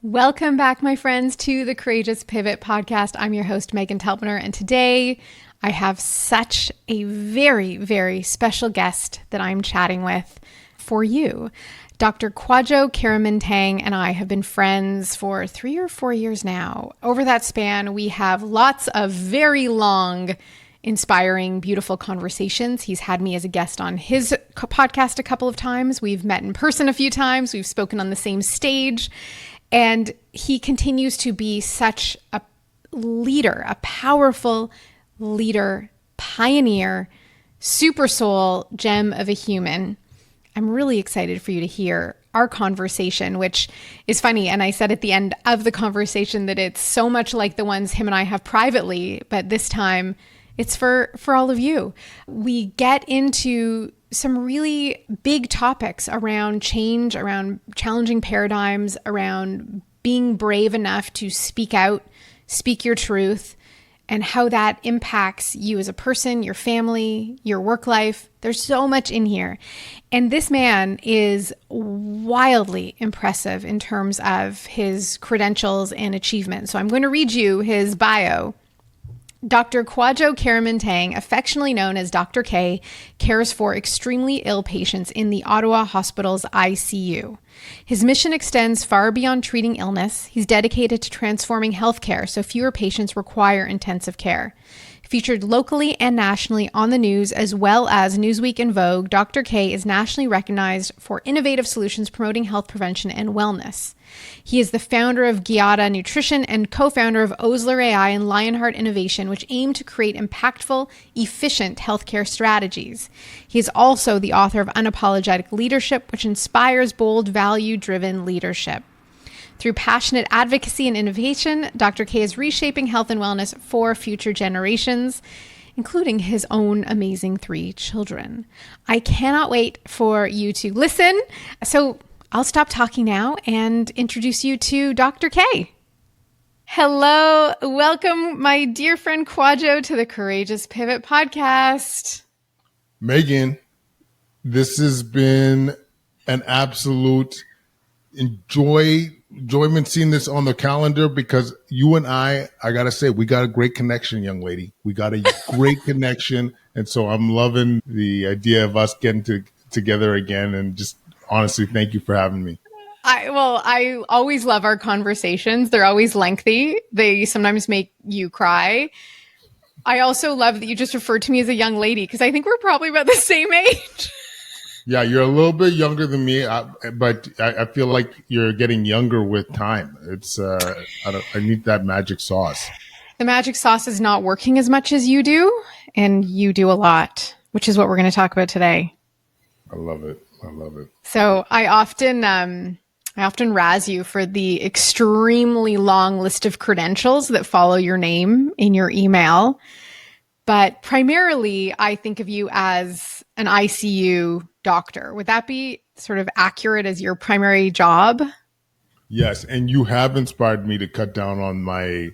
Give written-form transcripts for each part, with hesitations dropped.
Welcome back, my friends, to the Courageous Pivot podcast. I'm your host, Meghan Telpner, and today I have such a very, very special guest that I'm chatting with for you. Dr. Kwadwo Kyeremanteng and I have been friends for 3 or 4 years now. Over that span, we have lots of very long, inspiring, beautiful conversations. He's had me as a guest on his podcast a couple of times. We've met in person a few times. We've spoken on the same stage. And he continues to be such a leader, a powerful leader, pioneer, super soul gem of a human. I'm really excited for you to hear our conversation, which is funny. And I said at the end of the conversation that it's so much like the ones him and I have privately, but this time it's for all of you. We get into some really big topics around change, around challenging paradigms, around being brave enough to speak out, speak your truth, and how that impacts you as a person, your family, your work life. There's so much in here. And this man is wildly impressive in terms of his credentials and achievements. So I'm going to read you his bio. Dr. Kwadwo Kyeremanteng, affectionately known as Dr. K, cares for extremely ill patients in the Ottawa Hospital's ICU. His mission extends far beyond treating illness. He's dedicated to transforming healthcare so fewer patients require intensive care. Featured locally and nationally on the news as well as Newsweek and Vogue, Dr. K is nationally recognized for innovative solutions promoting health prevention and wellness. He is the founder of Giada Nutrition and co-founder of Osler AI and Lionheart Innovation, which aim to create impactful, efficient healthcare strategies. He is also the author of Unapologetic Leadership, which inspires bold, value-driven leadership. Through passionate advocacy and innovation, Dr. K is reshaping health and wellness for future generations, including his own amazing 3 children. I cannot wait for you to listen. So I'll stop talking now and introduce you to Dr. K. Hello. Welcome, my dear friend Kwadwo, to the Courageous Pivot podcast. Meghan, this has been an absolute enjoyment seeing this on the calendar because you and I gotta say, we got a great connection, young lady. We got a great connection. And so I'm loving the idea of us getting together again. And just honestly, thank you for having me. I always love our conversations. They're always lengthy. They sometimes make you cry. I also love that you just referred to me as a young lady because I think we're probably about the same age. Yeah, you're a little bit younger than me, but I feel like you're getting younger with time. It's I need that magic sauce. The magic sauce is not working as much as you do, and you do a lot, which is what we're going to talk about today. I love it. I love it. So I often razz you for the extremely long list of credentials that follow your name in your email. But primarily, I think of you as an ICU doctor. Would that be sort of accurate as your primary job? Yes. And you have inspired me to cut down on my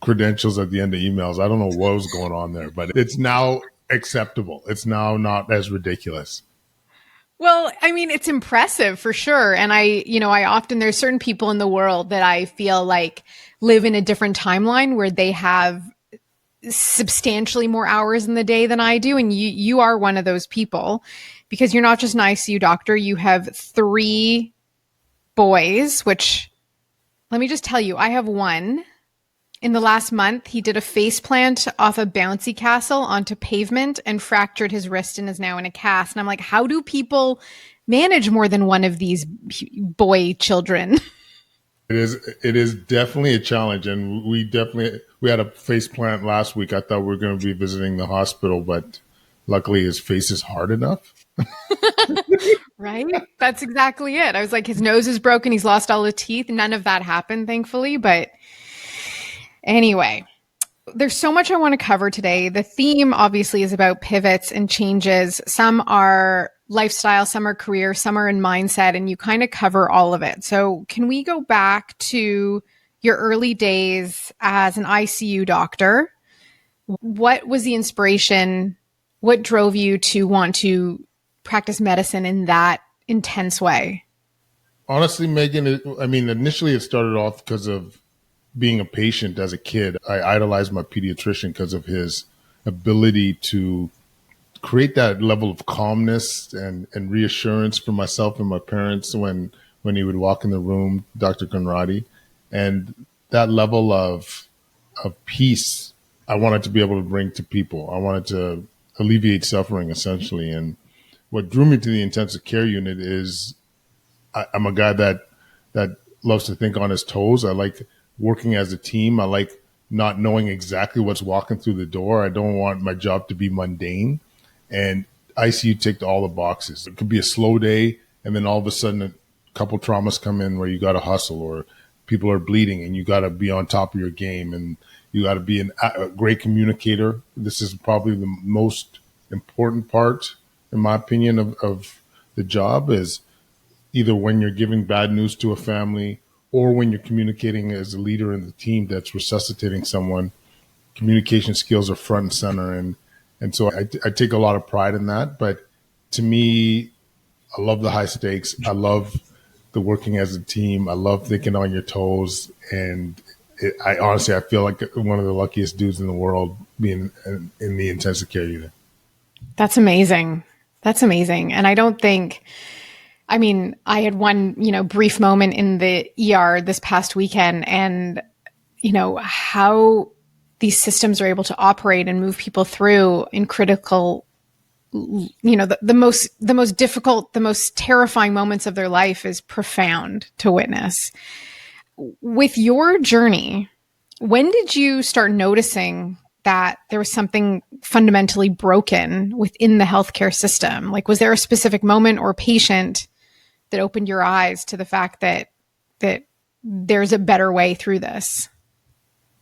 credentials at the end of emails. I don't know what was going on there, but it's now acceptable. It's now not as ridiculous. Well, I mean, it's impressive for sure. And I often, there's certain people in the world that I feel like live in a different timeline where they have substantially more hours in the day than I do. And you are one of those people because you're not just an ICU doctor. You have 3 boys, which let me just tell you, I have one. In the last month, he did a face plant off a bouncy castle onto pavement and fractured his wrist and is now in a cast. And I'm like, how do people manage more than one of these boy children? It is definitely a challenge. And we had a face plant last week. I thought we were going to be visiting the hospital, but luckily his face is hard enough. Right? That's exactly it. I was like, his nose is broken. He's lost all the teeth. None of that happened, thankfully. But anyway, there's so much I want to cover today. The theme obviously is about pivots and changes. Some are lifestyle, some are career, some are in mindset, and you kind of cover all of it. So can we go back to your early days as an ICU doctor? What was the inspiration? What drove you to want to practice medicine in that intense way? Honestly, Megan, initially it started off because of being a patient as a kid. I idolized my pediatrician because of his ability to create that level of calmness and reassurance for myself and my parents when he would walk in the room, Dr. Conradi. And that level of peace I wanted to be able to bring to people. I wanted to alleviate suffering essentially. And what drew me to the intensive care unit is I'm a guy that loves to think on his toes. I like working as a team. I like not knowing exactly what's walking through the door. I don't want my job to be mundane. And ICU ticked all the boxes. It could be a slow day, and then all of a sudden a couple traumas come in where you got to hustle, or people are bleeding and you got to be on top of your game, and you got to be a great communicator. This is probably the most important part, in my opinion, of the job, is either when you're giving bad news to a family or when you're communicating as a leader in the team that's resuscitating someone. Communication skills are front and center. And so I take a lot of pride in that. But to me, I love the high stakes. I love the working as a team. I love thinking on your toes. And I honestly feel like one of the luckiest dudes in the world being in the intensive care unit. That's amazing. That's amazing. And I don't think, I had one, brief moment in the ER this past weekend, and, how these systems are able to operate and move people through in critical, the most difficult, the most terrifying moments of their life is profound to witness. With your journey, when did you start noticing that there was something fundamentally broken within the healthcare system? Like, was there a specific moment or patient that opened your eyes to the fact that there's a better way through this?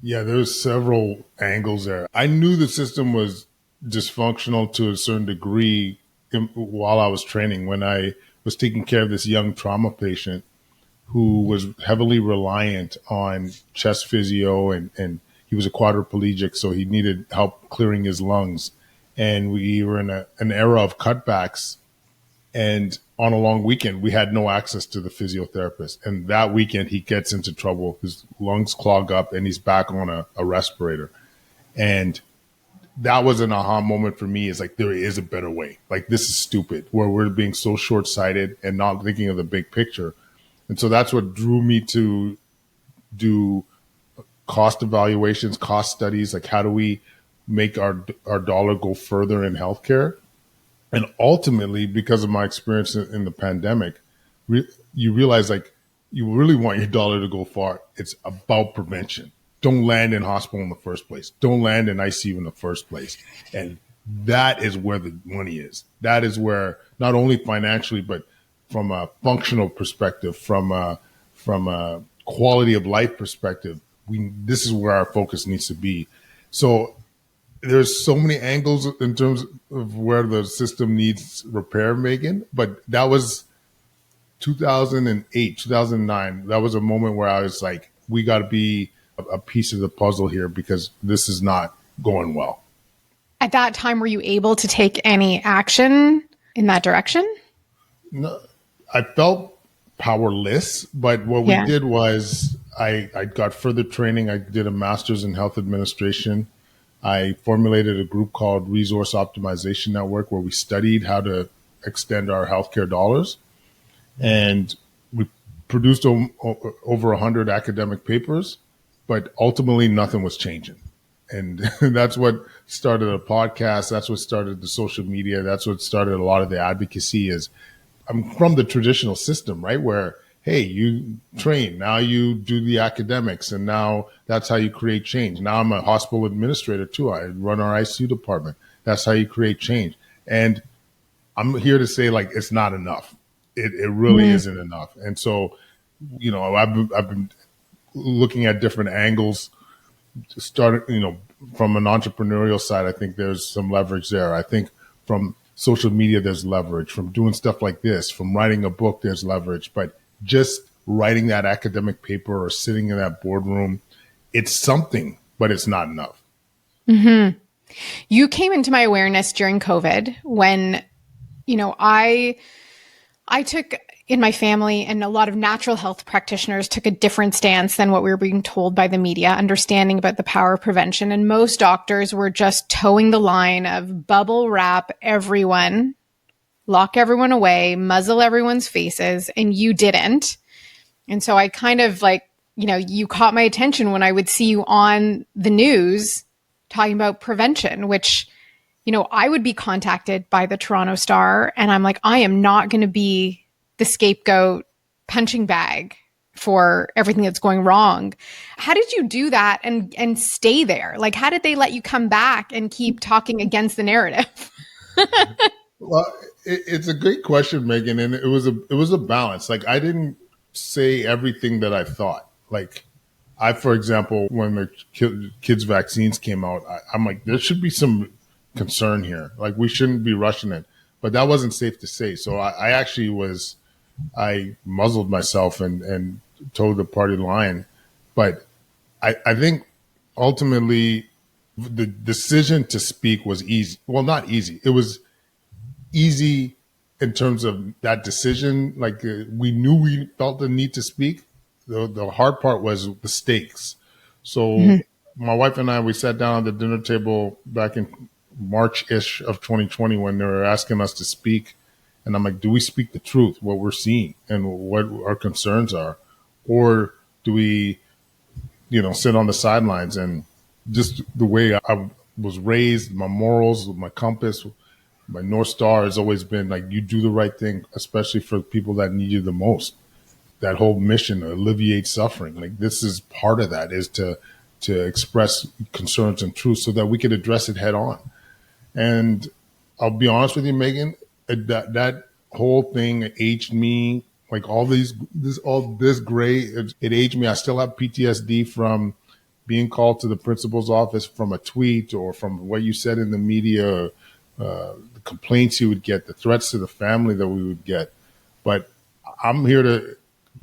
Yeah, there's several angles there. I knew the system was dysfunctional to a certain degree while I was training, when I was taking care of this young trauma patient who was heavily reliant on chest physio, and he was a quadriplegic, so he needed help clearing his lungs. And we were in an era of cutbacks, and on a long weekend, we had no access to the physiotherapist. And that weekend, he gets into trouble. His lungs clog up and he's back on a respirator. And that was an aha moment for me. Is like, there is a better way. Like, this is stupid, where we're being so short-sighted and not thinking of the big picture. And so that's what drew me to do cost evaluations, cost studies. Like, how do we make our dollar go further in healthcare? And ultimately, because of my experience in the pandemic, you realize, like, you really want your dollar to go far. It's about prevention. Don't land in hospital in the first place. Don't land in ICU in the first place. And that is where the money is. That is where, not only financially, but from a functional perspective, from a quality of life perspective, this is where our focus needs to be. So there's so many angles in terms of where the system needs repair, Megan, but that was 2008, 2009. That was a moment where I was like, we got to be a piece of the puzzle here, because this is not going well. At that time, were you able to take any action in that direction? No, I felt powerless, but what we did was I got further training. I did a master's in health administration. I formulated a group called Resource Optimization Network, where we studied how to extend our healthcare dollars. And we produced over 100 academic papers, but ultimately nothing was changing. And that's what started a podcast. That's what started the social media. That's what started a lot of the advocacy. Is I'm from the traditional system, right? Where, hey, you train, now you do the academics, and now that's how you create change. Now I'm a hospital administrator too. I run our ICU department. That's how you create change. And I'm here to say, like, it's not enough. It really isn't enough. And so, I've been looking at different angles. Started, from an entrepreneurial side, I think there's some leverage there. I think from social media, there's leverage. From doing stuff like this, from writing a book, there's leverage. But just writing that academic paper or sitting in that boardroom, it's something, but it's not enough. Mm-hmm. You came into my awareness during COVID when, I took, in my family, and a lot of natural health practitioners took a different stance than what we were being told by the media, understanding about the power of prevention. And most doctors were just towing the line of bubble wrap everyone, lock everyone away, muzzle everyone's faces, and you didn't. And so I kind of like, you caught my attention when I would see you on the news talking about prevention, which, I would be contacted by the Toronto Star, and I'm like, I am not going to be the scapegoat punching bag for everything that's going wrong. How did you do that and stay there? Like, how did they let you come back and keep talking against the narrative? Well, it's a great question, Megan, and it was a balance. Like, I didn't say everything that I thought. Like, for example, when the kids' vaccines came out, I'm like, there should be some concern here. Like, we shouldn't be rushing it. But that wasn't safe to say. So I actually I muzzled myself and told the party line. But I think ultimately the decision to speak was easy. Well, not easy. It was easy in terms of that decision. Like, we knew we felt the need to speak. The hard part was the stakes. So my wife and I, we sat down at the dinner table back in March-ish of 2020 when they were asking us to speak. And I'm like, do we speak the truth, what we're seeing and what our concerns are? Or do we, sit on the sidelines? And just the way I was raised, my morals, my compass, my North Star has always been like, you do the right thing, especially for people that need you the most. That whole mission to alleviate suffering. Like, this is part of that, is to express concerns and truth so that we could address it head on. And I'll be honest with you, Megan, that whole thing aged me. Like, all this gray, it aged me. I still have PTSD from being called to the principal's office from a tweet or from what you said in the media, the complaints you would get, the threats to the family that we would get. But I'm here to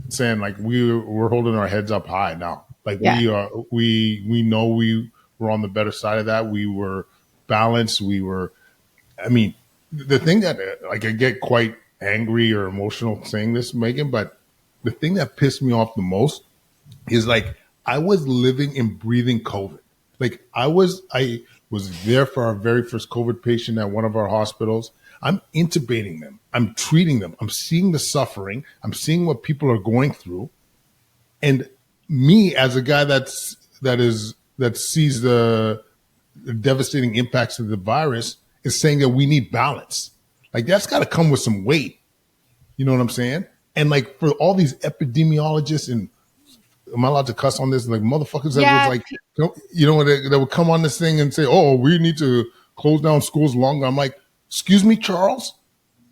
saying, like, we're holding our heads up high now. Like, we know we were on the better side of that. We were balanced. The thing that, like, I get quite angry or emotional saying this, Megan, but the thing that pissed me off the most is, like, I was living and breathing COVID. Like, I was there for our very first COVID patient at one of our hospitals. I'm intubating them. I'm treating them. I'm seeing the suffering. I'm seeing what people are going through. And me, as a guy that sees the devastating impacts of the virus, is saying that we need balance. Like, that's got to come with some weight. You know what I'm saying? And, like, for all these epidemiologists, and am I allowed to cuss on this? Like, motherfuckers that was like, that would come on this thing and say, oh, we need to close down schools longer. I'm like, excuse me, Charles,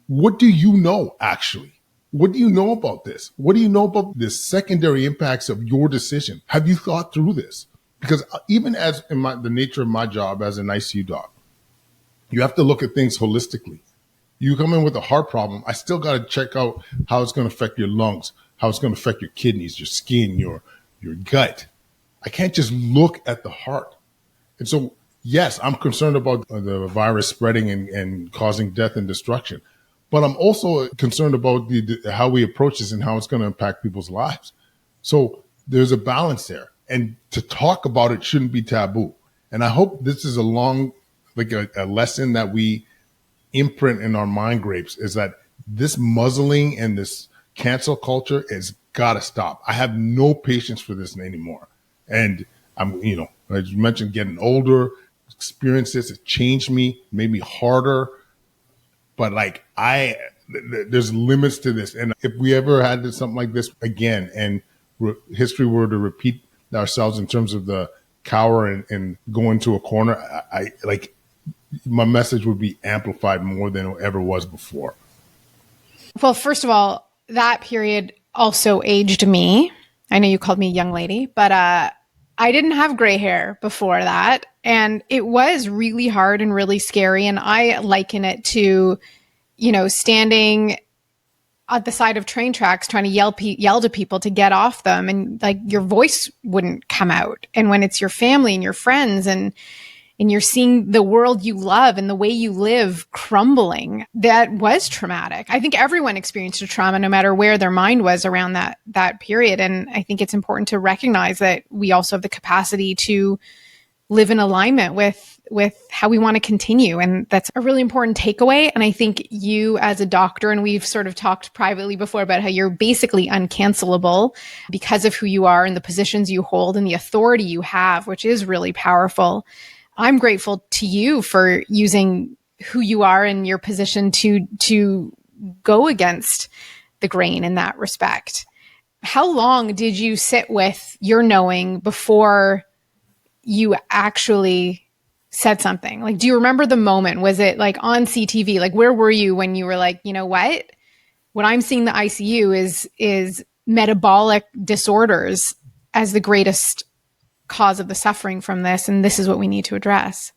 what do you know, actually? What do you know about this? What do you know about the secondary impacts of your decision? Have you thought through this? Because even as in the nature of my job as an ICU doc, you have to look at things holistically. You come in with a heart problem, I still got to check out how it's going to affect your lungs, how it's going to affect your kidneys, your skin, your gut. I can't just look at the heart. And so, yes, I'm concerned about the virus spreading and causing death and destruction. But I'm also concerned about how we approach this and how it's going to impact people's lives. So there's a balance there. And to talk about it shouldn't be taboo. And I hope this is a lesson that we imprint in our mind grapes, is that this muzzling and this cancel culture has got to stop. I have no patience for this anymore. And I'm, as you mentioned, getting older, experienced this, it changed me, made me harder. But like, there's limits to this. And if we ever had something like this again, and history were to repeat ourselves in terms of the cower and go into a corner, I my message would be amplified more than it ever was before. Well, first of all, that period also aged me. I know you called me a young lady, but I didn't have gray hair before that. And it was really hard and really scary. And I liken it to, standing at the side of train tracks trying to yell to people to get off them. And like, your voice wouldn't come out. And when it's your family and your friends, and and you're seeing the world you love and the way you live crumbling. That was traumatic. I think everyone experienced a trauma, no matter where their mind was around that period. And I think it's important to recognize that we also have the capacity to live in alignment with how we want to continue. And that's a really important takeaway. And I think you as a doctor, and we've sort of talked privately before about how you're basically uncancelable because of who you are and the positions you hold and the authority you have, which is really powerful. I'm grateful to you for using who you are and your position to go against the grain in that respect. How long did you sit with your knowing before you actually said something? Like, do you remember the moment? Was it like on CTV? Like, where were you when you were like, you know what I'm seeing the ICU is metabolic disorders as the greatest cause of the suffering from this, and this is what we need to address?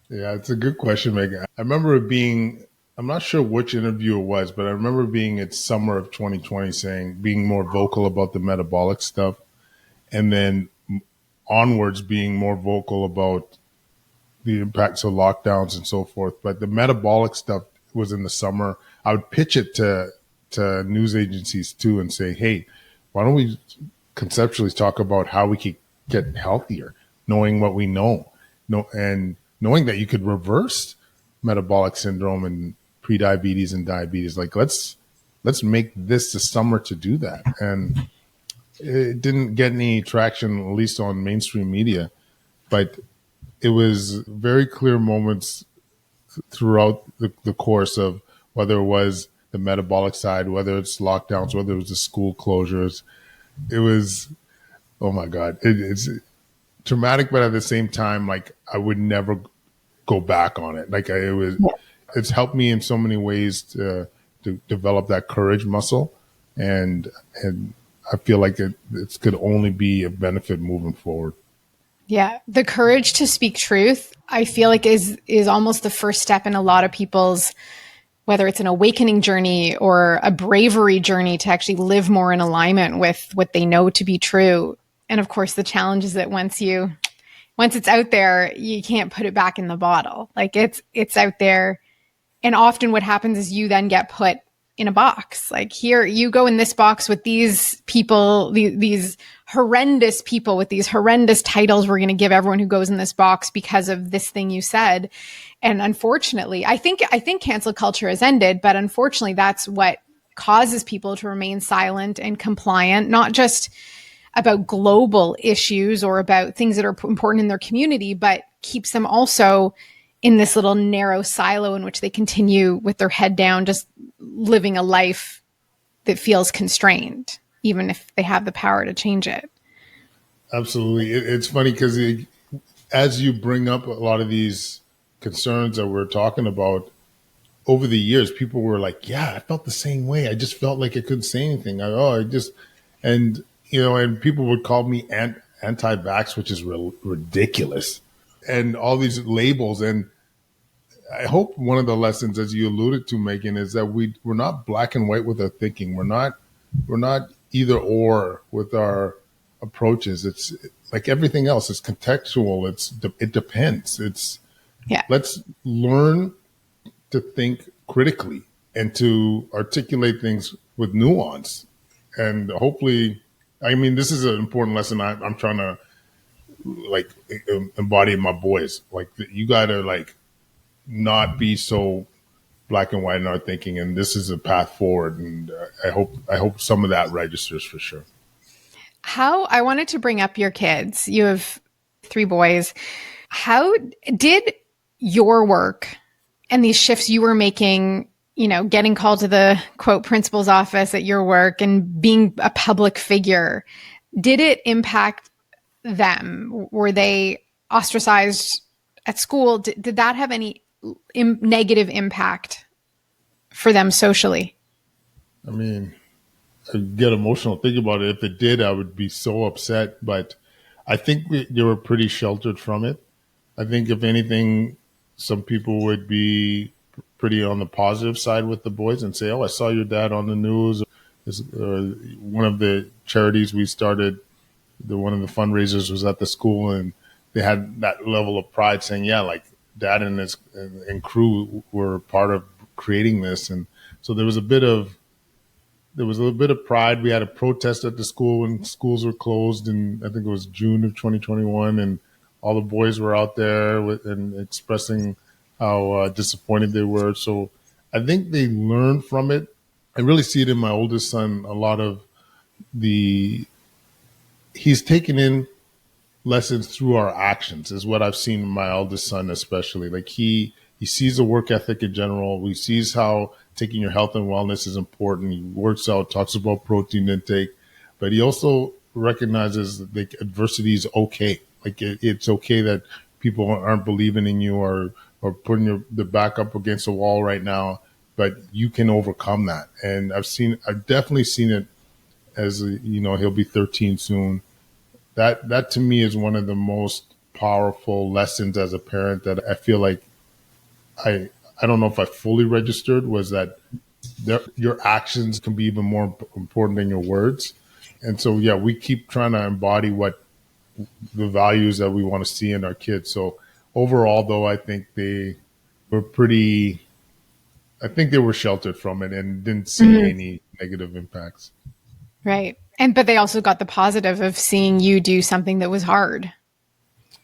Yeah, it's a good question, Meghan. I remember it being, I'm not sure which interview it was, but I remember being at summer of 2020 being more vocal about the metabolic stuff, and then onwards being more vocal about the impacts of lockdowns and so forth. But the metabolic stuff was in the summer. I would pitch it to news agencies too and say, hey, why don't we conceptually talk about how we could get healthier, knowing what we know, and knowing that you could reverse metabolic syndrome and prediabetes and diabetes. Like, let's make this the summer to do that. And it didn't get any traction, at least on mainstream media, but it was very clear moments throughout the course of whether it was the metabolic side, whether it's lockdowns, whether it was the school closures. It was, oh my God, it's traumatic, but at the same time, like, I would never go back on it. Like, it's helped me in so many ways to develop that courage muscle, and I feel like it could only be a benefit moving forward. Yeah. The courage to speak truth, I feel like is almost the first step in a lot of people's, whether it's an awakening journey or a bravery journey to actually live more in alignment with what they know to be true. And of course, the challenge is that once it's out there, you can't put it back in the bottle. Like, it's out there. And often what happens is you then get put in a box. Like, here, you go in this box with these people, these horrendous people with these horrendous titles we're going to give everyone who goes in this box because of this thing you said. And unfortunately, I think cancel culture has ended, but unfortunately, that's what causes people to remain silent and compliant, not just about global issues or about things that are important in their community, but keeps them also in this little narrow silo in which they continue with their head down, just living a life that feels constrained, even if they have the power to change it. Absolutely. It's funny because as you bring up a lot of these concerns that we're talking about, over the years, people were like, yeah, I felt the same way. I just felt like I couldn't say anything. And people would call me anti-vax, which is ridiculous, and all these labels. And I hope one of the lessons, as you alluded to, Meghan, is that we're not black and white with our thinking. We're not either or with our approaches. It's like everything else. It's contextual. It depends. Let's learn to think critically and to articulate things with nuance. And hopefully, I mean, this is an important lesson I'm trying to embody in my boys. Like, you got to not be so black and white in our thinking, and this is a path forward. And I hope some of that registers for sure. I wanted to bring up your kids. You have 3 boys. How did your work and these shifts you were making, getting called to the quote principal's office at your work and being a public figure, did it impact them? Were they ostracized at school? Did that have any negative impact for them socially? I mean, I get emotional thinking about it. If it did, I would be so upset. But I think they were pretty sheltered from it. I think, if anything, some people would be pretty on the positive side with the boys and say, oh, I saw your dad on the news. One of the charities we started, one of the fundraisers was at the school, and they had that level of pride saying, yeah, like dad and his and crew were part of creating this. And so there was a little bit of pride. We had a protest at the school when schools were closed, and I think it was June of 2021, and all the boys were out there and expressing how disappointed they were. So I think they learned from it. I really see it in my oldest son. A lot of he's taken in lessons through our actions is what I've seen in my eldest son, especially. Like he sees the work ethic in general. He sees how taking your health and wellness is important. He works out, talks about protein intake, but he also recognizes that like adversity is okay. Like it's okay that people aren't believing in you or putting the back up against the wall right now, but you can overcome that. And I've definitely seen it as, he'll be 13 soon. That to me is one of the most powerful lessons as a parent that I feel like I don't know if I fully registered, was that your actions can be even more important than your words. And so, yeah, we keep trying to embody what the values that we want to see in our kids. So overall, though, I think they were sheltered from it and didn't see any negative impacts. Right. But they also got the positive of seeing you do something that was hard.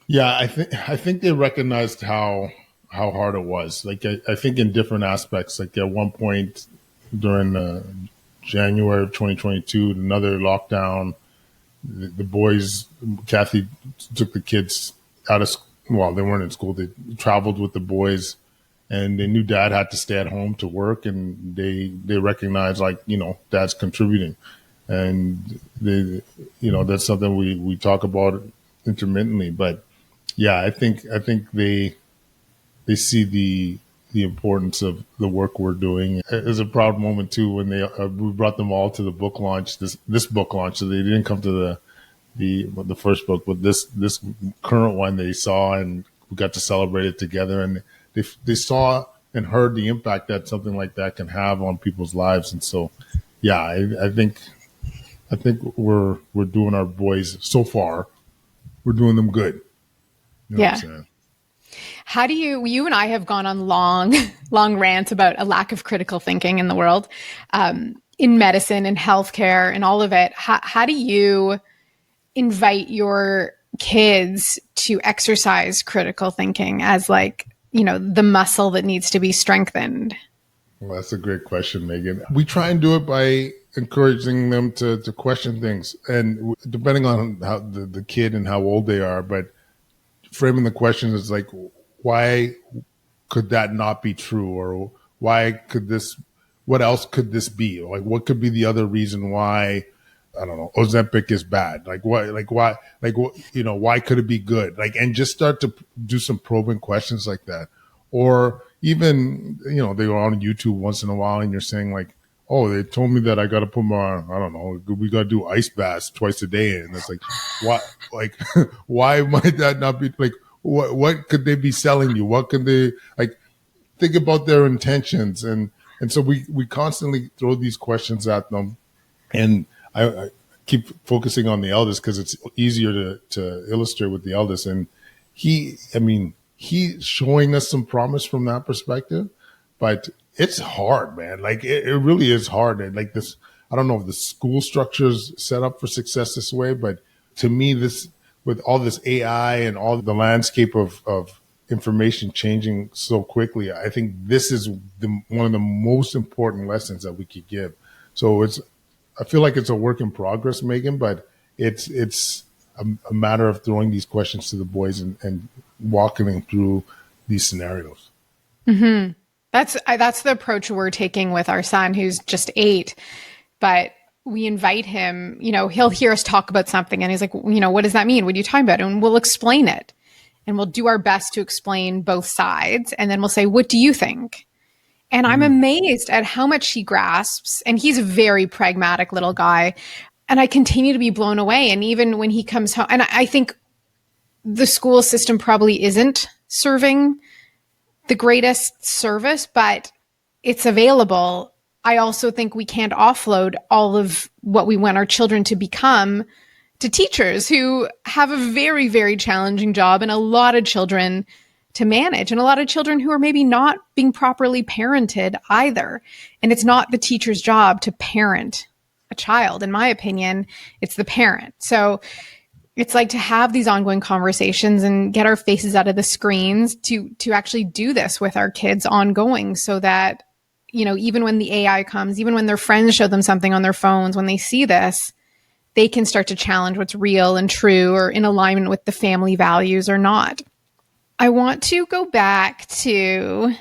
Yeah, I think they recognized how hard it was. Like I think in different aspects. Like at one point during January of 2022, another lockdown, the boys, Kathy took the kids out of school. Well, they weren't in school. They traveled with the boys, and they knew dad had to stay at home to work, and they recognized, like, dad's contributing. And that's something we talk about intermittently, but yeah, I think they see the importance of the work we're doing. It was a proud moment too when we brought them all to the book launch, this book launch. So they didn't come to the first book, but this current one they saw, and we got to celebrate it together. And they saw and heard the impact that something like that can have on people's lives. And so, yeah, I think we're doing our boys so far. We're doing them good. You know yeah. How do you and I have gone on long rants about a lack of critical thinking in the world, in medicine and healthcare and all of it. How do you invite your kids to exercise critical thinking as the muscle that needs to be strengthened? Well, that's a great question, Megan. We try and do it by encouraging them to question things, and depending on how the kid and how old they are, but framing the question is like, why could that not be true? Or what else could this be? Like, what could be the other reason why, I don't know, Ozempic is bad? Why could it be good? Like, and just start to do some probing questions like that. Or even, they go on YouTube once in a while and you're saying like, oh, they told me that I got to put we got to do ice baths twice a day. And it's like, why, why might that not be like, what could they be selling you? What can they think about their intentions? And so we constantly throw these questions at them. And I keep focusing on the eldest because it's easier to illustrate with the eldest. And he's showing us some promise from that perspective, but it's hard, man. Like it really is hard. And like this, I don't know if the school structure is set up for success this way, but to me, with all this AI and all the landscape of information changing so quickly, I think this is one of the most important lessons that we could give. So I feel like it's a work in progress, Megan, but it's a matter of throwing these questions to the boys and walking them through these scenarios. Mm-hmm. That's the approach we're taking with our son, who's just 8, but we invite him, he'll hear us talk about something and he's like, what does that mean? What are you talking about? And we'll explain it, and we'll do our best to explain both sides. And then we'll say, what do you think? And I'm amazed at how much he grasps. And he's a very pragmatic little guy. And I continue to be blown away. And even when he comes home, and I think the school system probably isn't serving the greatest service, but it's available. I also think we can't offload all of what we want our children to become to teachers who have a very, very challenging job and a lot of children to manage and a lot of children who are maybe not being properly parented either. And it's not the teacher's job to parent a child. In my opinion, it's the parent. So it's like to have these ongoing conversations and get our faces out of the screens to actually do this with our kids ongoing so that, you know, even when the AI comes, even when their friends show them something on their phones, when they see this, they can start to challenge what's real and true or in alignment with the family values or not. I want to go back to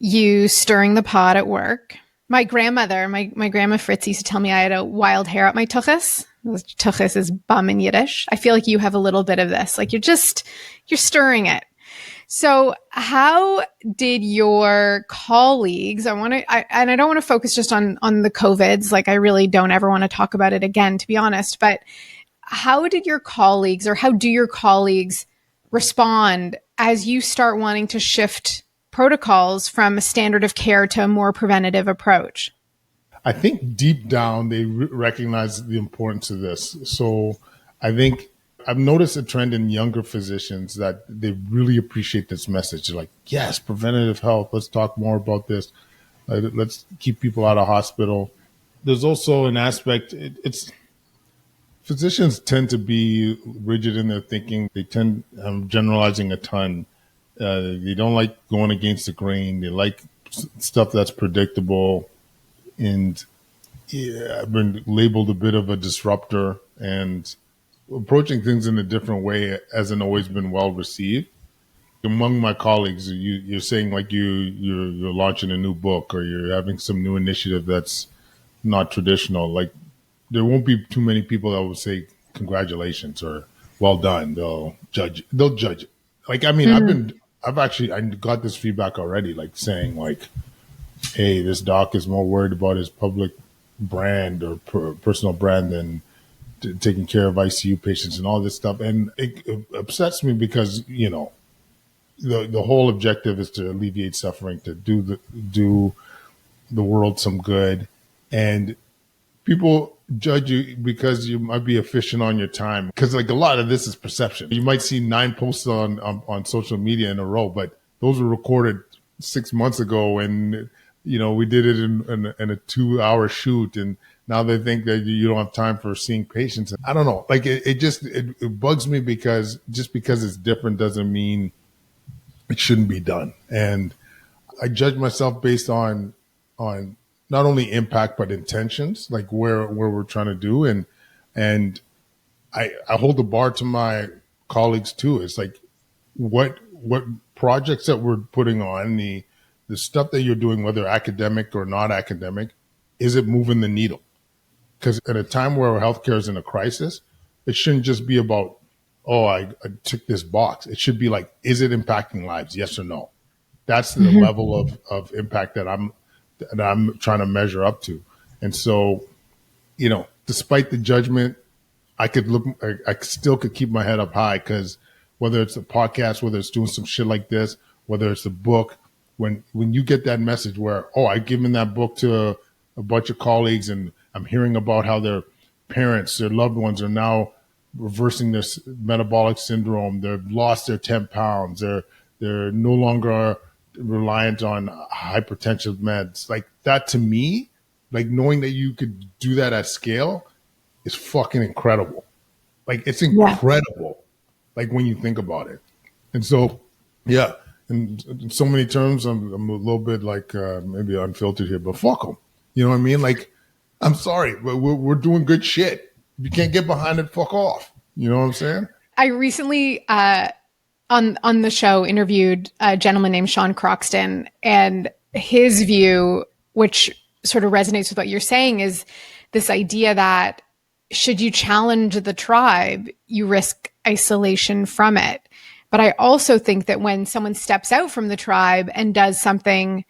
you stirring the pot at work. My grandmother, my grandma Fritz used to tell me I had a wild hair at my tuchus. Tuchus is bum in Yiddish. I feel like you have a little bit of this. Like you're stirring it. So how did your colleagues, I don't want to focus just on the COVIDs. Like I really don't ever want to talk about it again, to be honest, but how did your colleagues or how do your colleagues respond as you start wanting to shift protocols from a standard of care to a more preventative approach? I think deep down, they recognize the importance of this. So I think I've noticed a trend in younger physicians that they really appreciate this message. They're like, yes, preventative health. Let's talk more about this. Let's keep people out of hospital. There's also an aspect, physicians tend to be rigid in their thinking. They tend, I'm generalizing a ton. They don't like going against the grain. They like stuff that's predictable. And yeah, I've been labeled a bit of a disruptor, and approaching things in a different way hasn't always been well received. Among my colleagues, you're saying like you're launching a new book or you're having some new initiative that's not traditional. Like there won't be too many people that will say congratulations or well done. They'll judge it. Like, I mean, I got this feedback already, like saying like, hey, this doc is more worried about his public brand or personal brand than taking care of ICU patients and all this stuff. And it upsets me because, you know, the whole objective is to alleviate suffering, to do the world some good. And people judge you because you might be efficient on your time. Because like a lot of this is perception. You might see 9 posts on social media in a row, but those were recorded 6 months ago, and you know, we did it in a 2-hour shoot, and now they think that you don't have time for seeing patients. I don't know. Like it bugs me because just because it's different doesn't mean it shouldn't be done. And I judge myself based on not only impact but intentions, like where we're trying to do, and I hold the bar to my colleagues too. It's like what projects that we're putting on, the stuff that you're doing, whether academic or not academic, is it moving the needle? Because at a time where healthcare is in a crisis, it shouldn't just be about, oh, I took this box. It should be like, is it impacting lives? Yes or no? That's the level of impact that I'm trying to measure up to. And so, you know, despite the judgment, I still could keep my head up high, because whether it's a podcast, whether it's doing some shit like this, whether it's a book, when you get that message where, oh, I've given that book to a bunch of colleagues and I'm hearing about how their parents, their loved ones are now reversing this metabolic syndrome. They've lost their 10 pounds. They're no longer reliant on hypertensive meds. Like that, to me, like knowing that you could do that at scale is fucking incredible. Like it's incredible. Like when you think about it. And so, yeah, in so many terms, I'm a little bit like maybe unfiltered here, but fuck them. You know what I mean? Like, I'm sorry, but we're doing good shit. If you can't get behind it, fuck off. You know what I'm saying? I recently on the show interviewed a gentleman named Sean Croxton, and his view, which sort of resonates with what you're saying, is this idea that should you challenge the tribe, you risk isolation from it. But I also think that when someone steps out from the tribe and does something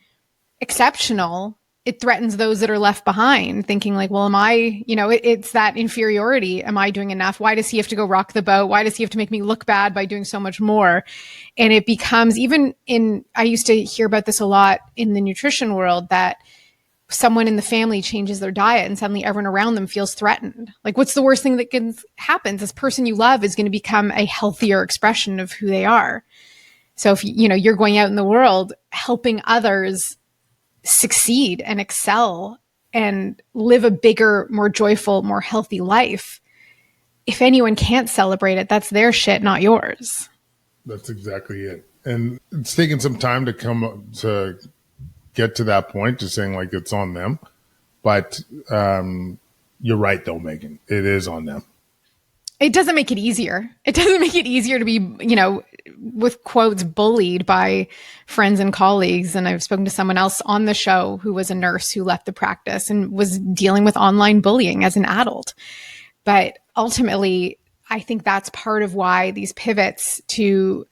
exceptional, it threatens those that are left behind, thinking like, well, am I, you know, it's that inferiority. Am I doing enough? Why does he have to go rock the boat? Why does he have to make me look bad by doing so much more? And it becomes, even I used to hear about this a lot in the nutrition world, that someone in the family changes their diet and suddenly everyone around them feels threatened. Like, what's the worst thing that can happen? This person you love is going to become a healthier expression of who they are. So if you're going out in the world helping others succeed and excel and live a bigger, more joyful, more healthy life, if anyone can't celebrate it, that's their shit, not yours. That's exactly it. And it's taken some time to come to get to that point, to saying like it's on them. But you're right, though, Meghan. It is on them. It doesn't make it easier. It doesn't make it easier to be, with quotes, bullied by friends and colleagues. And I've spoken to someone else on the show who was a nurse who left the practice and was dealing with online bullying as an adult. But ultimately, I think that's part of why these pivots to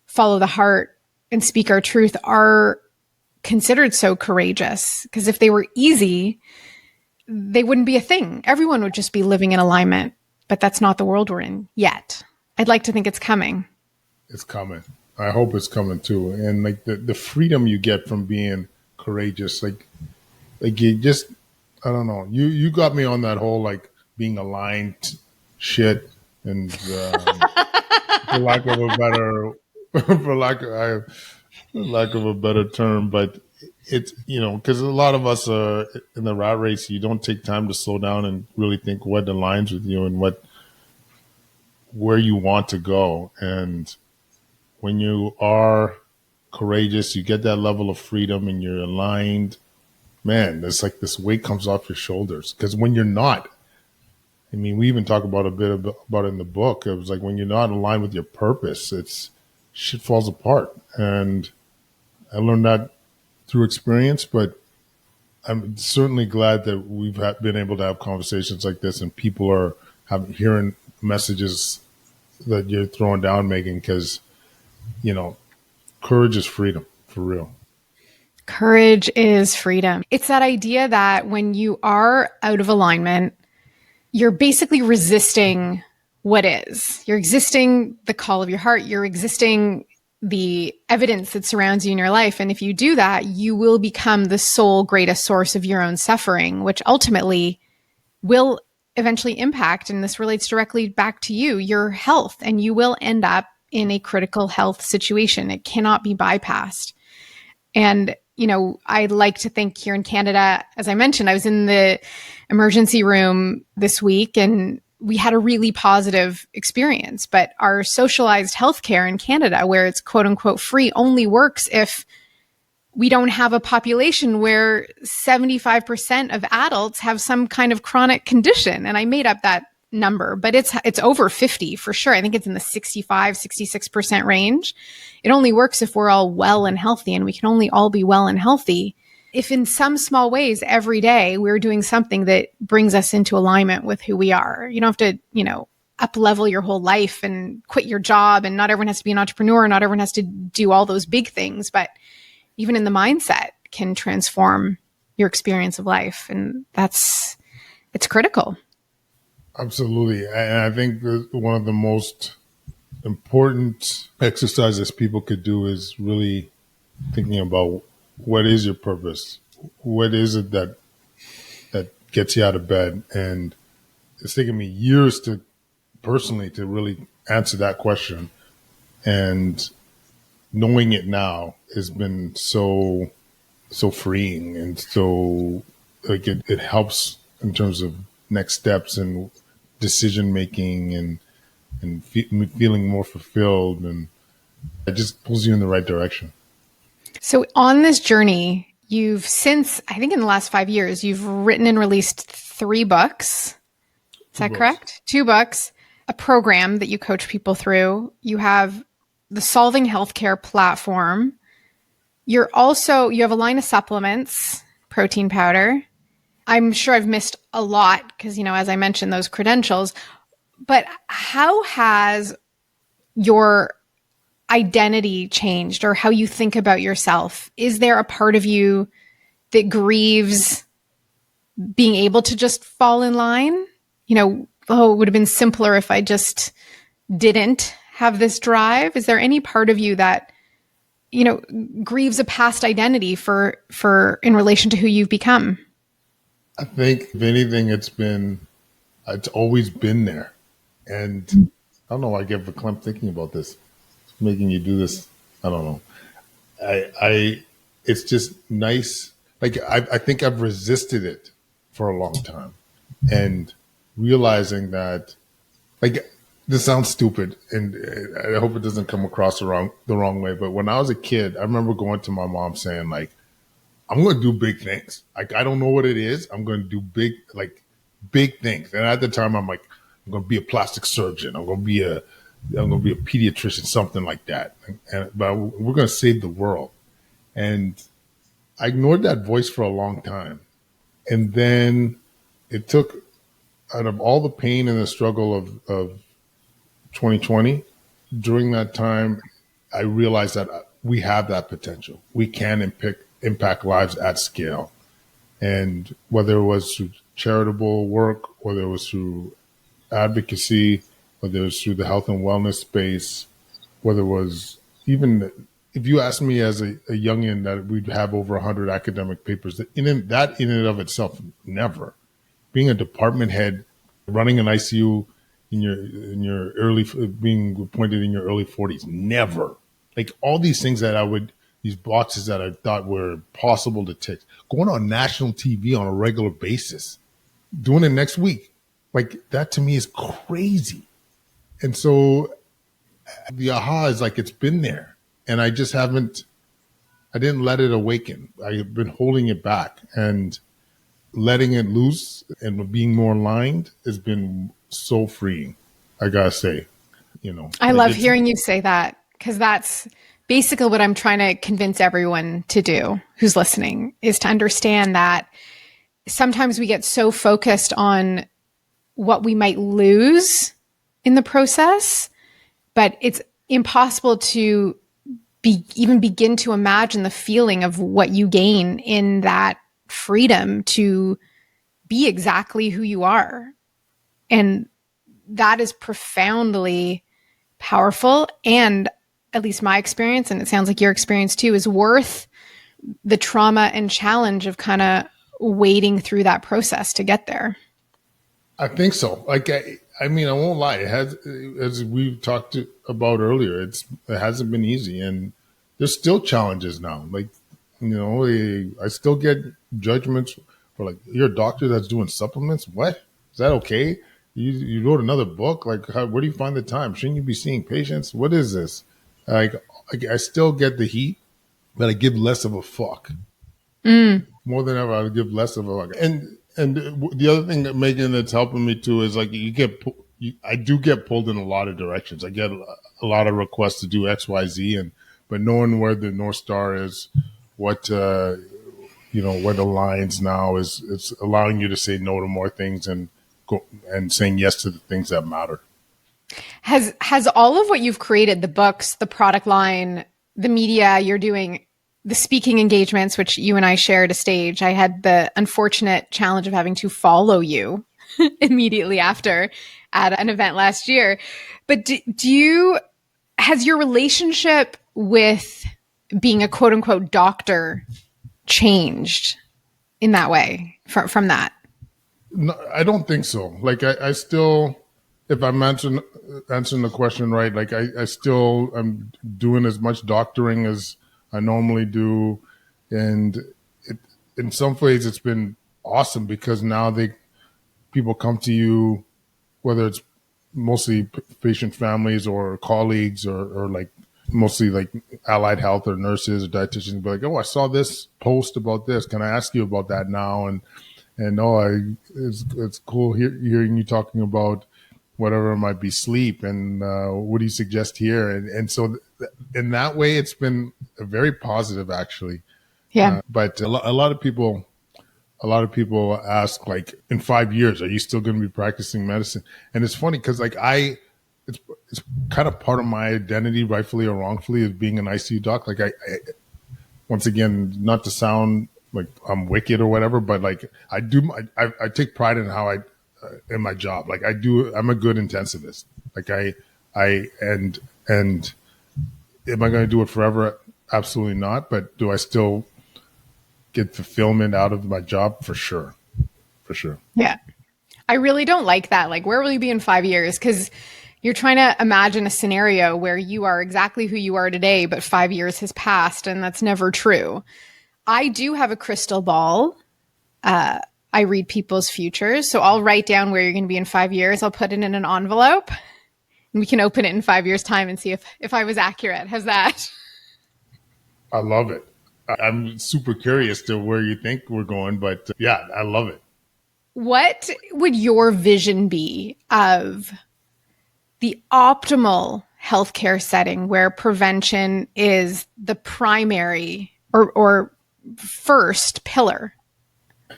follow the heart and speak our truth are considered so courageous. Because if they were easy, they wouldn't be a thing. Everyone would just be living in alignment. But that's not the world we're in yet. I'd like to think it's coming. It's coming. I hope it's coming too. And like the freedom you get from being courageous, like you just, I don't know. You got me on that whole like being aligned shit, and for lack of a better term, but it's, because a lot of us are in the rat race. You don't take time to slow down and really think what aligns with you and where you want to go. And when you are courageous, you get that level of freedom and you're aligned. Man, it's like this weight comes off your shoulders. Because when you're not, I mean, we even talk about about it in the book. It was like when you're not aligned with your purpose, shit falls apart. And I learned that through experience, but I'm certainly glad that we've been able to have conversations like this, and people are hearing messages that you're throwing down, Meghan, because, courage is freedom, for real. Courage is freedom. It's that idea that when you are out of alignment, you're basically resisting what is. You're resisting the call of your heart. You're resisting the evidence that surrounds you in your life. And if you do that, you will become the sole greatest source of your own suffering, which ultimately will eventually impact, and this relates directly back to you, your health, and you will end up in a critical health situation. It cannot be bypassed. And, I like to think here in Canada, as I mentioned, I was in the emergency room this week and we had a really positive experience, but our socialized healthcare in Canada, where it's quote unquote free, only works if we don't have a population where 75% of adults have some kind of chronic condition. And I made up that number, but it's over 50 for sure. I think it's in the 65, 66% range. It only works if we're all well and healthy, and we can only all be well and healthy if in some small ways every day we're doing something that brings us into alignment with who we are. You don't have to, up level your whole life and quit your job, and not everyone has to be an entrepreneur. Not everyone has to do all those big things, but even in the mindset can transform your experience of life. And it's critical. Absolutely. And I think one of the most important exercises people could do is really thinking about what is your purpose? What is it that gets you out of bed? And it's taken me years to really answer that question. And knowing it now has been so freeing, and so like it helps in terms of next steps and decision making and feeling more fulfilled, and it just pulls you in the right direction. So on this journey, you've since, I think in the last 5 years, you've written and released 3 books. Is that correct? 2 books, a program that you coach people through. You have the Solving Healthcare platform. You have a line of supplements, protein powder. I'm sure I've missed a lot because, as I mentioned, those credentials. But how has your identity changed, or how you think about yourself? Is there a part of you that grieves being able to just fall in line? It would have been simpler if I just didn't have this drive. Is there any part of you that, grieves a past identity for in relation to who you've become? I think if anything, it's always been there. And I don't know why I get verklempt thinking about this. It's making you do this. I don't know. It's just nice. Like, I think I've resisted it for a long time, and realizing that, like, this sounds stupid, and I hope it doesn't come across the wrong way. But when I was a kid, I remember going to my mom saying, like, I'm going to do big things. Like, I don't know what it is. I'm going to do big things. And at the time, I'm like, I'm going to be a plastic surgeon. I'm going to be a pediatrician, something like that. But we're going to save the world. And I ignored that voice for a long time. And then it took, out of all the pain and the struggle of 2020, during that time, I realized that we have that potential. We can impact lives at scale. And whether it was through charitable work, whether it was through advocacy, whether it was through the health and wellness space, whether it was even, if you asked me as a youngin that we'd have over 100 academic papers, in and of itself, never. Being a department head, running an ICU in your early, being appointed in your early 40s, never. Like, all these things these boxes that I thought were possible to tick, going on national TV on a regular basis, doing it next week, like, that to me is crazy. And so the aha is like, it's been there, and I didn't let it awaken. I've been holding it back, and letting it loose and being more aligned has been so freeing. I gotta say, I love hearing you say that, because that's basically what I'm trying to convince everyone to do who's listening, is to understand that sometimes we get so focused on what we might lose in the process, but it's impossible to even begin to imagine the feeling of what you gain in that freedom to be exactly who you are. And that is profoundly powerful. And at least my experience, and it sounds like your experience too, is worth the trauma and challenge of kind of wading through that process to get there. I think so. Like, I mean, I won't lie. It has, as we've talked about earlier, it hasn't been easy, and there's still challenges now. Like, I still get judgments for, like, you're a doctor that's doing supplements. What? Is that okay? You wrote another book. Like, where do you find the time? Shouldn't you be seeing patients? What is this? Like, I still get the heat, but I give less of a fuck. More than ever, I give less of a fuck. And the other thing that, Meghan, that's helping me too is, like, I do get pulled in a lot of directions. I get a lot of requests to do X, Y, Z, but knowing where the North Star is, what aligns now is, it's allowing you to say no to more things and saying yes to the things that matter. Has all of what you've created, the books, the product line, the media you're doing, the speaking engagements, which you and I shared a stage, I had the unfortunate challenge of having to follow you immediately after at an event last year. But has your relationship with being a quote unquote doctor changed in that way from that? No, I don't think so. Like, I still, if I'm answering the question right, like, I'm doing as much doctoring as I normally do. And in some ways it's been awesome, because now people come to you, whether it's mostly patient families or colleagues or like mostly like allied health or nurses or dietitians, be like, oh, I saw this post about this. Can I ask you about that now? And it's cool hearing you talking about whatever it might be, sleep, and what do you suggest here? And so in that way, it's been very positive, actually. Yeah. But a lot of people ask, like, in 5 years, are you still going to be practicing medicine? And it's funny because, like, it's kind of part of my identity, rightfully or wrongfully, is being an ICU doc. Like, I once again, not to sound like I'm wicked or whatever, but, like, I take pride in how in my job. Like, I'm a good intensivist. Like, and am I going to do it forever? Absolutely not. But do I still get fulfillment out of my job? For sure. For sure. Yeah. I really don't like that. Like, where will you be in 5 years? Because you're trying to imagine a scenario where you are exactly who you are today, but 5 years has passed, and that's never true. I do have a crystal ball. I read people's futures. So I'll write down where you're going to be in 5 years. I'll put it in an envelope, and we can open it in 5 years' time and see if I was accurate. How's that? I love it. I'm super curious to where you think we're going, but yeah, I love it. What would your vision be of the optimal healthcare setting where prevention is the primary or first pillar?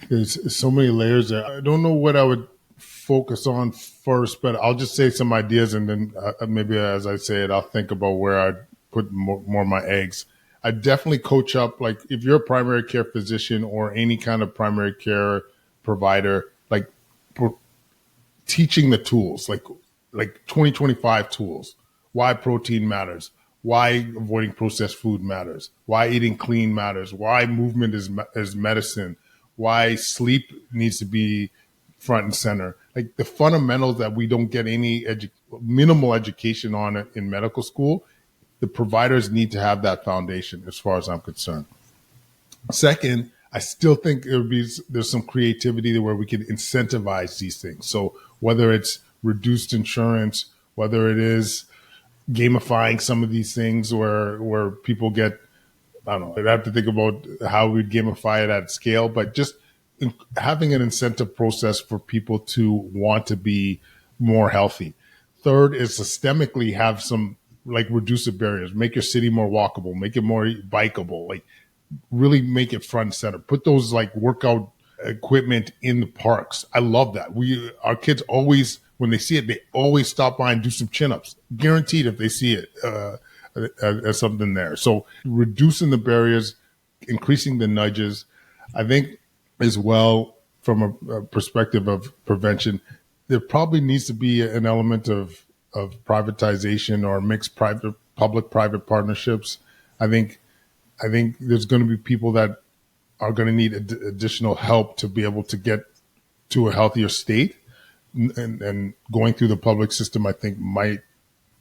There's so many layers there. I don't know what I would focus on first, but I'll just say some ideas, and then maybe as I say it, I'll think about where I'd put more of my eggs. I definitely coach up, like if you're a primary care physician or any kind of primary care provider, like teaching the tools, like 2025 tools, why protein matters, why avoiding processed food matters, why eating clean matters, why movement is medicine, why sleep needs to be front and center. Like the fundamentals that we don't get any minimal education on it in medical school, the providers need to have that foundation as far as I'm concerned. Second, I still think there's some creativity where we can incentivize these things. So whether it's reduced insurance, whether it is gamifying some of these things where people get, I don't know, I'd have to think about how we'd gamify it at scale, but just having an incentive process for people to want to be more healthy. Third is systemically have some, like, reduce the barriers, make your city more walkable, make it more bikeable, like really make it front and center. Put those like workout equipment in the parks. I love that. Our kids always, when they see it, they always stop by and do some chin-ups. Guaranteed if they see it as something there. So reducing the barriers, increasing the nudges. I think as well, from a perspective of prevention, there probably needs to be an element of privatization or mixed public-private partnerships. I think there's going to be people that are going to need additional help to be able to get to a healthier state. And going through the public system, I think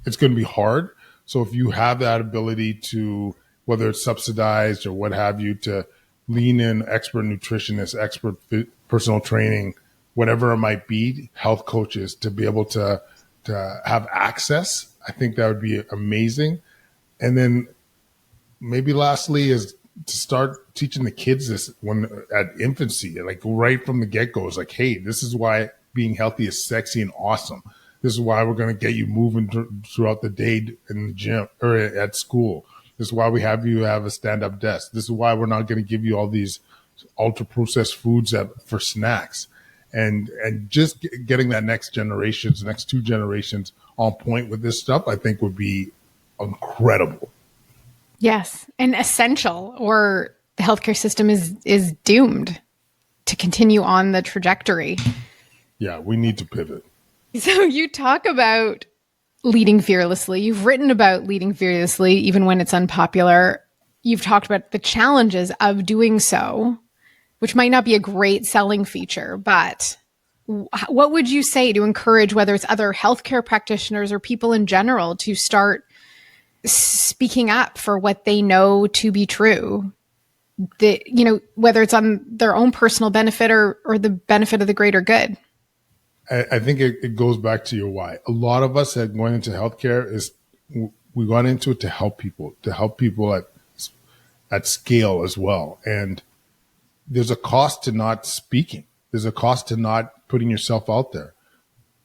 it's going to be hard. So if you have that ability to, whether it's subsidized or what have you, to lean in expert nutritionists, expert personal training, whatever it might be, health coaches, to be able to have access, I think that would be amazing. And then maybe lastly is to start teaching the kids this at infancy, like right from the get-go. It's like, hey, this is why being healthy is sexy and awesome. This is why we're going to get you moving throughout the day in the gym or at school. This is why we have you have a stand-up desk. This is why we're not going to give you all these ultra-processed foods for snacks. And just getting that next two generations on point with this stuff, I think would be incredible. Yes, and essential, or the healthcare system is doomed to continue on the trajectory. Yeah, we need to pivot. So you talk about leading fearlessly. You've written about leading fearlessly, even when it's unpopular. You've talked about the challenges of doing so, which might not be a great selling feature, but what would you say to encourage, whether it's other healthcare practitioners or people in general, to start speaking up for what they know to be true, whether it's on their own personal benefit or the benefit of the greater good? I think it goes back to your why. A lot of us that went into healthcare we got into it to help people at scale as well. And there's a cost to not speaking. There's a cost to not putting yourself out there.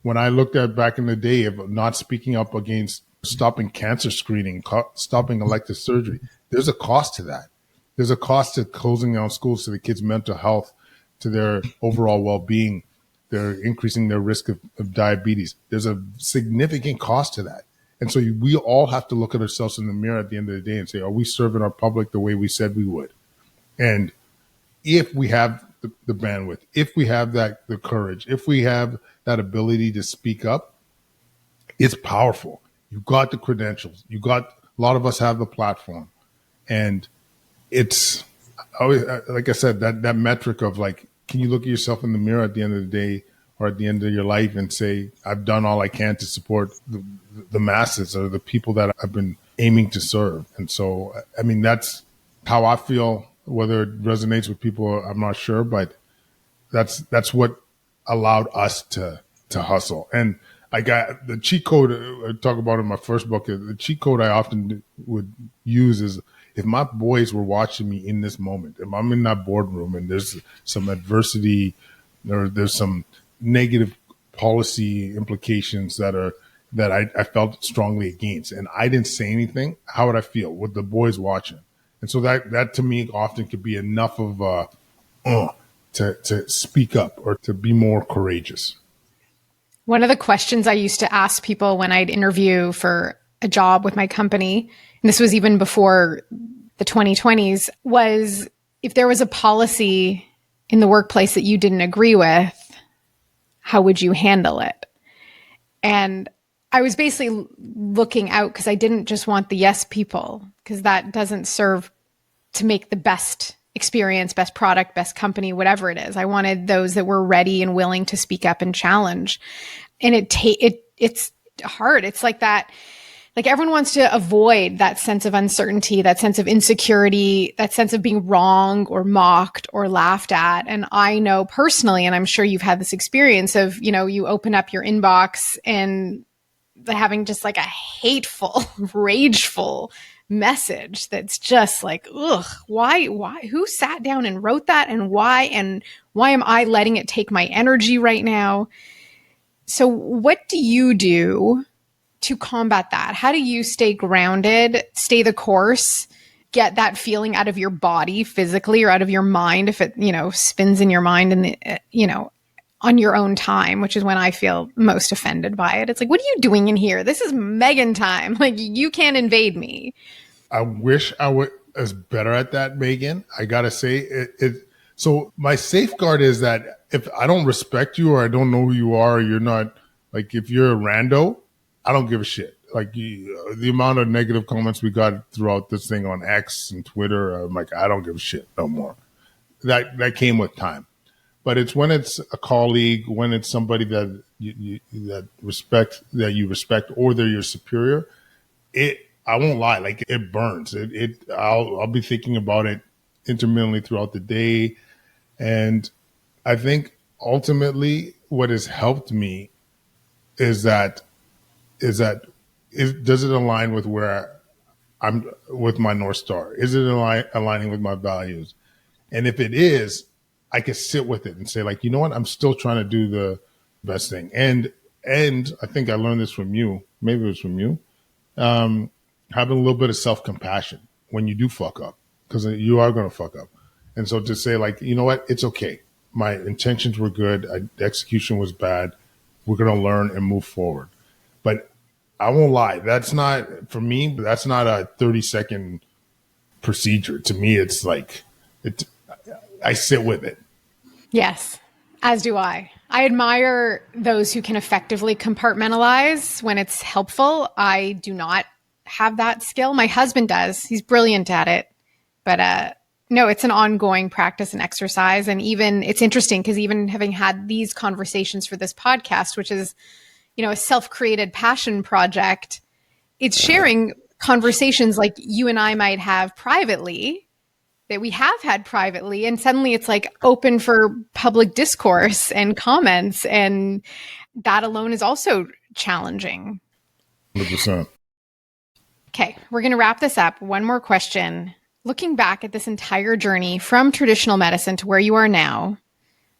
When I looked at back in the day of not speaking up against stopping cancer screening, stopping elective surgery, there's a cost to that. There's a cost to closing down schools to the kids' mental health, to their overall well-being. They're increasing their risk of diabetes. There's a significant cost to that. And so we all have to look at ourselves in the mirror at the end of the day and say, are we serving our public the way we said we would? And if we have the bandwidth, if we have the courage, if we have that ability to speak up, it's powerful. You've got the credentials. A lot of us have the platform. And it's always, like I said, that metric of like, can you look at yourself in the mirror at the end of the day or at the end of your life and say, I've done all I can to support the masses or the people that I've been aiming to serve. And so, I mean, that's how I feel. Whether it resonates with people, I'm not sure, but that's what allowed us to hustle. And I got the cheat code I talk about in my first book. The cheat code I often would use is, if my boys were watching me in this moment, if I'm in that boardroom and there's some adversity or there's some negative policy implications that I felt strongly against, and I didn't say anything, how would I feel with the boys watching? And so that to me often could be enough of to speak up or to be more courageous. One of the questions I used to ask people when I'd interview for a job with my company, and this was even before the 2020s, was if there was a policy in the workplace that you didn't agree with, how would you handle it? And I was basically looking out because I didn't just want the yes people, because that doesn't serve to make the best experience, best product, best company, whatever it is. I wanted those that were ready and willing to speak up and challenge. And it's hard. It's like that. Like everyone wants to avoid that sense of uncertainty, that sense of insecurity, that sense of being wrong or mocked or laughed at. And I know personally, and I'm sure you've had this experience of, you open up your inbox and having just like a hateful, rageful message that's just like, ugh, why, who sat down and wrote that? And why am I letting it take my energy right now? So what do you do to combat that? How do you stay grounded, stay the course, get that feeling out of your body physically or out of your mind if it, spins in your mind and, on your own time, which is when I feel most offended by it. It's like, what are you doing in here? This is Meghan time. Like, you can't invade me. I wish I was better at that, Meghan. I got to say so my safeguard is that if I don't respect you or I don't know who you are, or you're not, like, if you're a rando, I don't give a shit. Like the amount of negative comments we got throughout this thing on X and Twitter, I'm like, I don't give a shit no more. That came with time. But it's when it's a colleague, when it's somebody that you respect, or they're your superior. I won't lie, like it burns. I'll be thinking about it intermittently throughout the day, and I think ultimately what has helped me is that does it align with where I'm with my North Star? Is it aligning with my values? And if it is, I can sit with it and say, like, you know what? I'm still trying to do the best thing. And I think I learned this from you. Maybe it was from you. Having a little bit of self-compassion when you do fuck up, because you are going to fuck up. And so to say, like, you know what? It's okay. My intentions were good. The execution was bad. We're going to learn and move forward. But I won't lie. That's not, for me, that's not a 30-second procedure. To me, it's like, I sit with it. Yes, as do I. I admire those who can effectively compartmentalize when it's helpful. I do not have that skill. My husband does. He's brilliant at it. But no, it's an ongoing practice and exercise. And even it's interesting because even having had these conversations for this podcast, which is, a self-created passion project, it's sharing conversations like you and I might have privately, that we have had privately, and suddenly it's like open for public discourse and comments, and that alone is also challenging. 100%. Okay, we're going to wrap this up. One more question. Looking back at this entire journey from traditional medicine to where you are now,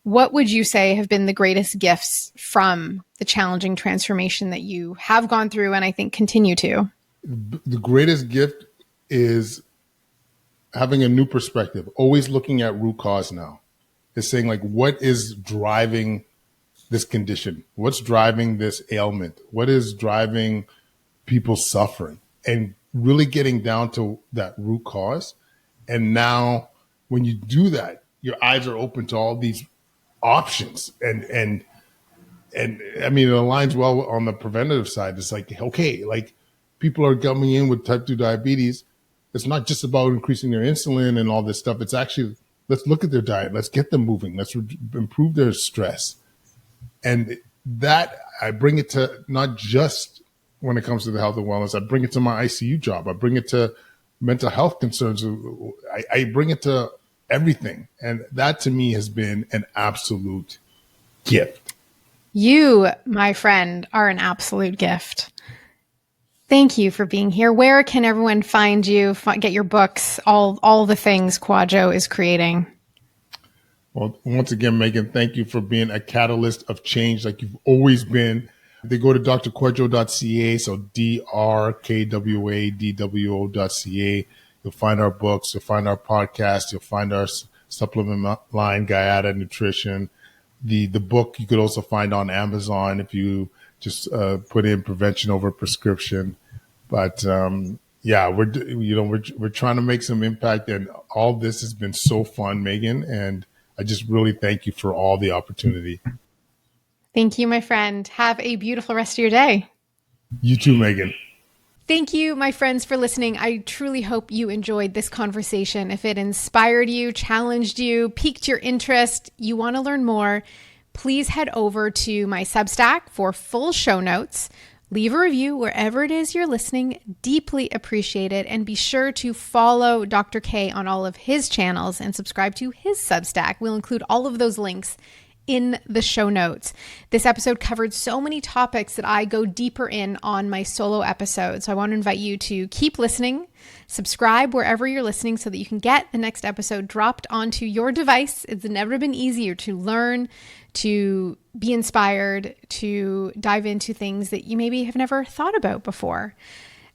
what would you say have been the greatest gifts from the challenging transformation that you have gone through and I think continue to? The greatest gift is having a new perspective, always looking at root cause now. Is saying, like, what is driving this condition? What's driving this ailment? What is driving people suffering? And really getting down to that root cause. And now when you do that, your eyes are open to all these options. And I mean, it aligns well on the preventative side. It's like, okay, like people are coming in with type 2 diabetes. it's not just about increasing their insulin and all this stuff. It's actually, let's look at their diet. Let's get them moving. Let's improve their stress. And that, I bring it to not just when it comes to the health and wellness. I bring it to my ICU job. I bring it to mental health concerns. I bring it to everything. And that to me has been an absolute gift. You, my friend, are an absolute gift. Thank you for being here. Where can everyone find you, get your books, all the things Kwadwo is creating? Well, once again, Meghan, thank you for being a catalyst of change like you've always been. They go to drkwadwo.ca, so drkwadwo.ca. You'll find our books, you'll find our podcast, you'll find our supplement line, Guyata Nutrition. The book you could also find on Amazon if you just put in prevention over prescription. But yeah, we're trying to make some impact, and all this has been so fun, Meghan, and I just really thank you for all the opportunity. Thank you, my friend. Have a beautiful rest of your day. You too, Meghan. Thank you, my friends, for listening. I truly hope you enjoyed this conversation. If it inspired you, challenged you, piqued your interest, you want to learn more, please head over to my Substack for full show notes. Leave a review wherever it is you're listening. Deeply appreciate it. And be sure to follow Dr. K on all of his channels and subscribe to his Substack. We'll include all of those links in the show notes. This episode covered so many topics that I go deeper in on my solo episode. So I want to invite you to keep listening, subscribe wherever you're listening so that you can get the next episode dropped onto your device. It's never been easier to learn, to be inspired, to dive into things that you maybe have never thought about before.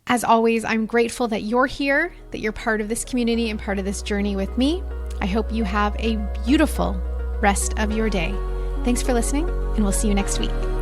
As always, I'm grateful that you're here, that you're part of this community and part of this journey with me. I hope you have a beautiful rest of your day. Thanks for listening, and we'll see you next week.